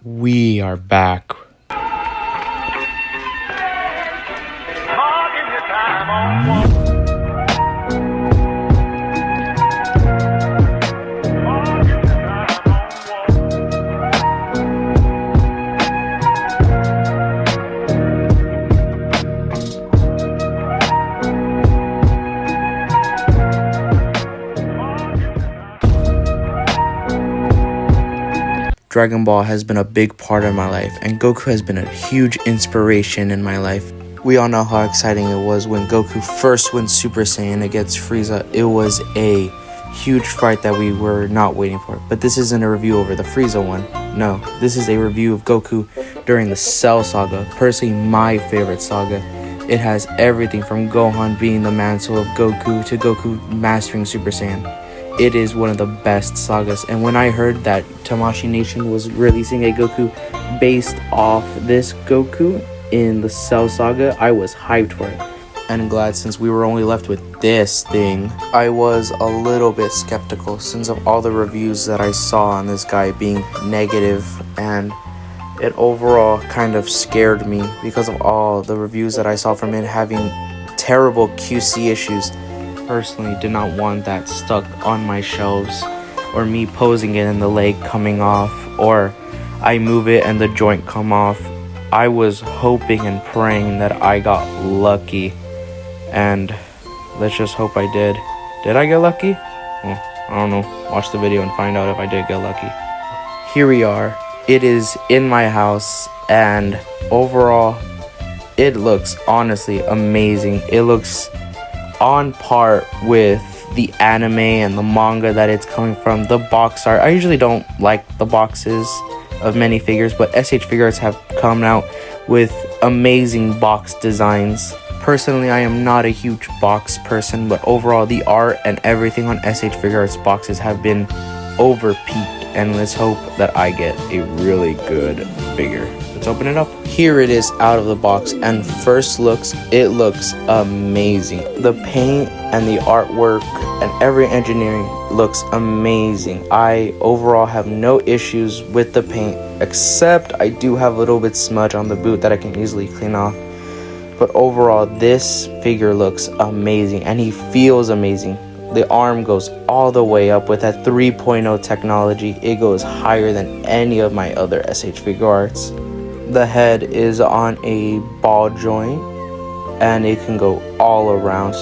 We are back. Dragon Ball has been a big part of my life, and Goku has been a huge inspiration in my life. We all know how exciting it was when Goku first went Super Saiyan against Frieza. It was a huge fight that we were not waiting for. But this isn't a review over the Frieza one. No, this is a review of Goku during the Cell Saga, personally my favorite saga. It has everything from Gohan being the mantle of Goku to Goku mastering Super Saiyan. It is one of the best sagas, and when I heard that Tamashii Nation was releasing a Goku based off this Goku in the Cell Saga, I was hyped for it. And glad, since we were only left with this thing. I was a little bit skeptical since of all the reviews that I saw on this guy being negative, and it overall kind of scared me because of all the reviews that I saw from it having terrible QC issues. Personally did not want that stuck on my shelves, or me posing it and the leg coming off, or I move it and the joint come off. I was hoping and praying that I got lucky, and let's just hope I did. Did I get lucky? Well, I don't know. Watch the video and find out if I did get lucky. Here we are. It is in my house, and overall it looks honestly amazing. It looks on par with the anime and the manga that it's coming from. The box art, I usually don't like the boxes of many figures, but S.H.Figuarts have come out with amazing box designs. Personally, I am not a huge box person, but overall the art and everything on S.H.Figuarts boxes have been over peaked, and let's hope that I get a really good figure. Let's open it up. Here it is out of the box, and first looks, it looks amazing. The paint and the artwork and every engineering looks amazing. I overall have no issues with the paint, except I do have a little bit smudge on the boot that I can easily clean off. But overall, this figure looks amazing, and he feels amazing. The arm goes all the way up with that 3.0 technology. It goes higher than any of my other S.H.Figuarts. The head is on a ball joint, and it can go all around.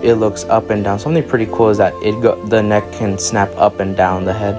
It looks up and down. Something pretty cool is that the neck can snap up and down the head.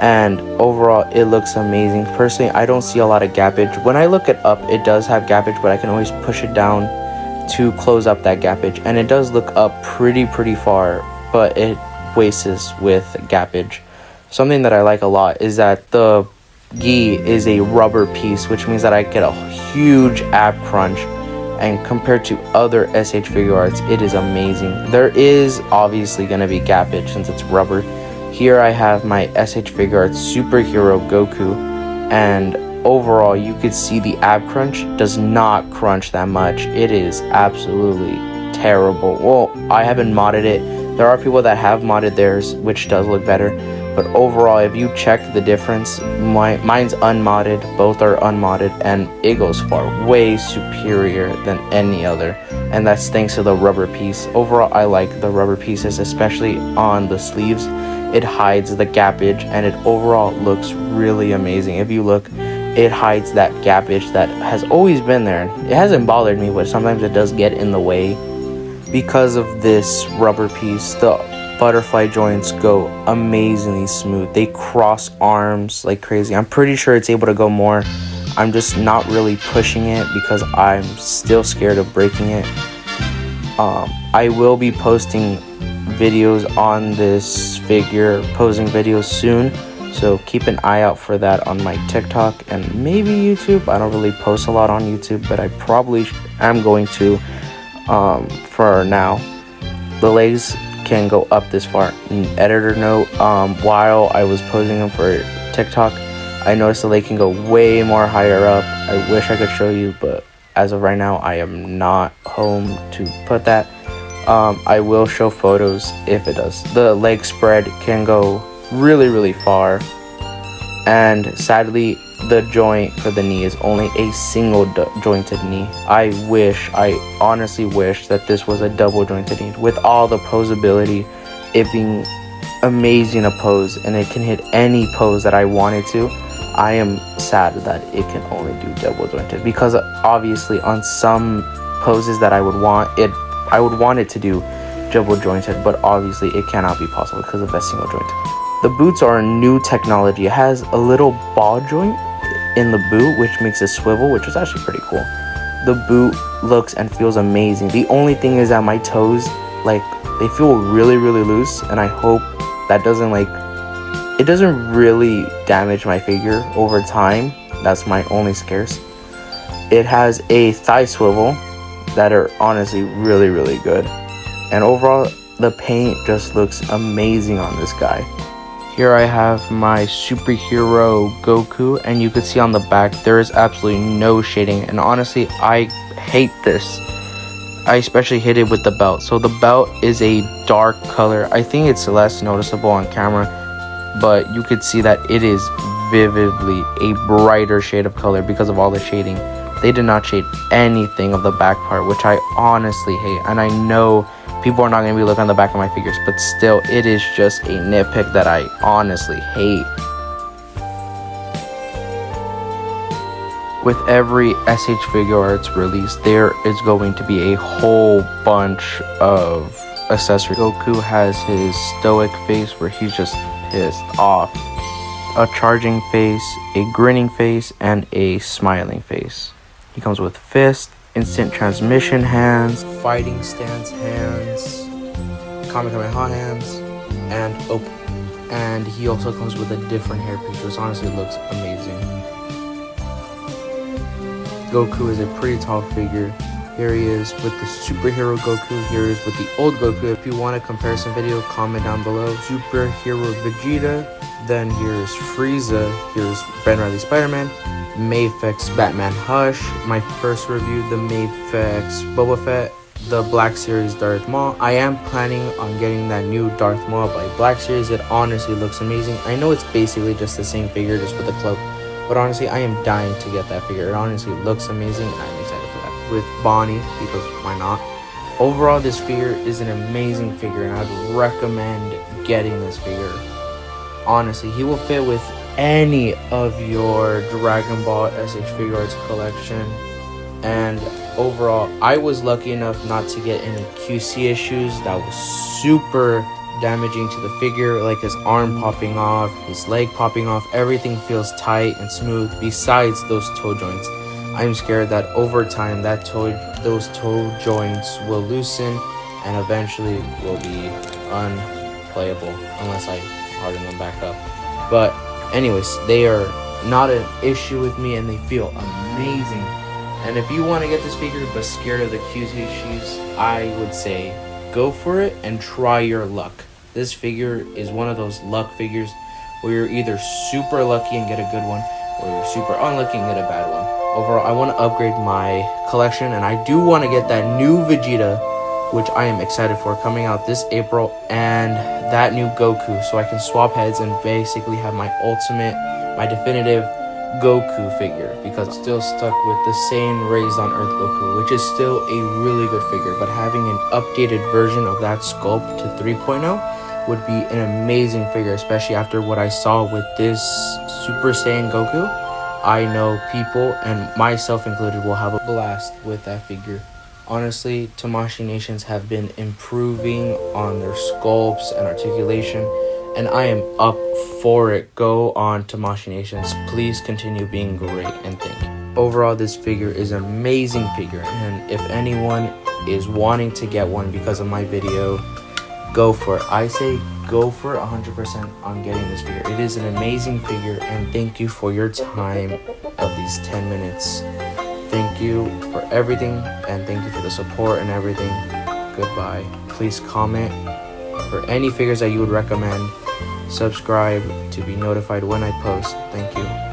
And overall, it looks amazing. Personally, I don't see a lot of gappage. When I look it up, it does have gappage, but I can always push it down to close up that gappage. And it does look up pretty far, but it wastes with gappage. Something that I like a lot is that the gi is a rubber piece, which means that I get a huge ab crunch, and compared to other S.H.Figuarts, it is amazing. There is obviously going to be gappage since it's rubber. Here I have my S.H.Figuarts superhero Goku, and overall you could see the ab crunch does not crunch that much. It is absolutely terrible. Well, I haven't modded it. There are people that have modded theirs, which does look better. But overall, if you check the difference, mine's unmodded, both are unmodded, and it goes far way superior than any other. And that's thanks to the rubber piece. Overall, I like the rubber pieces, especially on the sleeves. It hides the gappage, and it overall looks really amazing. If you look, it hides that gappage that has always been there. It hasn't bothered me, but sometimes it does get in the way. Because of this rubber piece, the butterfly joints go amazingly smooth. They cross arms like crazy. I'm pretty sure it's able to go more. I'm just not really pushing it because I'm still scared of breaking it. I will be posting videos on this figure, posing videos soon, so keep an eye out for that on my TikTok and maybe YouTube. I don't really post a lot on YouTube, but I probably am going to for now. The legs can go up this far. Editor note, while I was posing them for TikTok, I noticed the leg can go way more higher up. I wish I could show you, but as of right now, I am not home to put that. I will show photos if it does. The leg spread can go really far, and sadly the joint for the knee is only a single jointed knee. I honestly wish that this was a double jointed knee with all the posability, it being amazing to pose, and it can hit any pose that I wanted to. I am sad that it can only do double jointed, because obviously on some poses that I would want it to do double jointed, but obviously it cannot be possible because of that single joint. The boots are a new technology. It has a little ball joint in the boot, which makes it swivel, which is actually pretty cool. The boot looks and feels amazing. The only thing is that my toes, like, they feel really loose, and I hope that it doesn't really damage my figure over time. That's my only scares. It has a thigh swivel that are honestly really good, and overall the paint just looks amazing on this guy. Here I have my superhero Goku, and you can see on the back there is absolutely no shading, and honestly I hate this. I especially hate it with the belt. So the belt is a dark color. I think it's less noticeable on camera, but you could see that it is vividly a brighter shade of color because of all the shading. They did not shade anything of the back part, which I honestly hate. And I know people are not going to be looking on the back of my figures, but still, it is just a nitpick that I honestly hate. With every S.H.Figuarts release, there is going to be a whole bunch of accessories. Goku has his stoic face where he's just pissed off, a charging face, a grinning face, and a smiling face. He comes with fist, instant transmission hands, fighting stance hands, Kamehameha hands, and he also comes with a different hairpiece, which honestly looks amazing. Goku is a pretty tall figure. Here he is with the superhero Goku. Here he is with the old Goku. If you want a comparison video, comment down below. Superhero Vegeta. Then here's Frieza. Here's Ben Reilly Spider-Man. Mafex Batman Hush. My first review, the Mafex Boba Fett. The Black Series Darth Maul. I am planning on getting that new Darth Maul by Black Series. It honestly looks amazing. I know it's basically just the same figure, just with a cloak. But honestly, I am dying to get that figure. It honestly looks amazing, and I'm excited for that. With Bonnie, because why not? Overall, this figure is an amazing figure, and I'd recommend getting this figure. Honestly, he will fit with any of your Dragon Ball S.H.Figuarts collection. And overall, I was lucky enough not to get any QC issues that was super damaging to the figure, like his arm popping off, his leg popping off. Everything feels tight and smooth besides those toe joints. I'm scared that over time those toe joints will loosen and eventually will be unplayable unless I harden them back up. But anyways, they are not an issue with me, and they feel amazing. And if you want to get this figure but scared of the QC issues, I would say go for it and try your luck. This figure is one of those luck figures where you're either super lucky and get a good one, or you're super unlucky and get a bad one. Overall, I want to upgrade my collection, and I do want to get that new Vegeta, which I am excited for, coming out this April, and that new Goku, so I can swap heads and basically have my definitive Goku figure, because I'm still stuck with the same Raised on Earth Goku, which is still a really good figure, but having an updated version of that sculpt to 3.0 would be an amazing figure, especially after what I saw with this Super Saiyan Goku. I know people, and myself included, will have a blast with that figure. Honestly, Tamashii Nations have been improving on their sculpts and articulation, and I am up for it. Go on, Tamashii Nations. Please continue being great, and thank you. Overall, this figure is an amazing figure, and if anyone is wanting to get one because of my video, go for it. I say go for 100% on getting this figure. It is an amazing figure, and thank you for your time of these 10 minutes. Thank you for everything, and thank you for the support and everything. Goodbye. Please comment for any figures that you would recommend. Subscribe to be notified when I post. Thank you.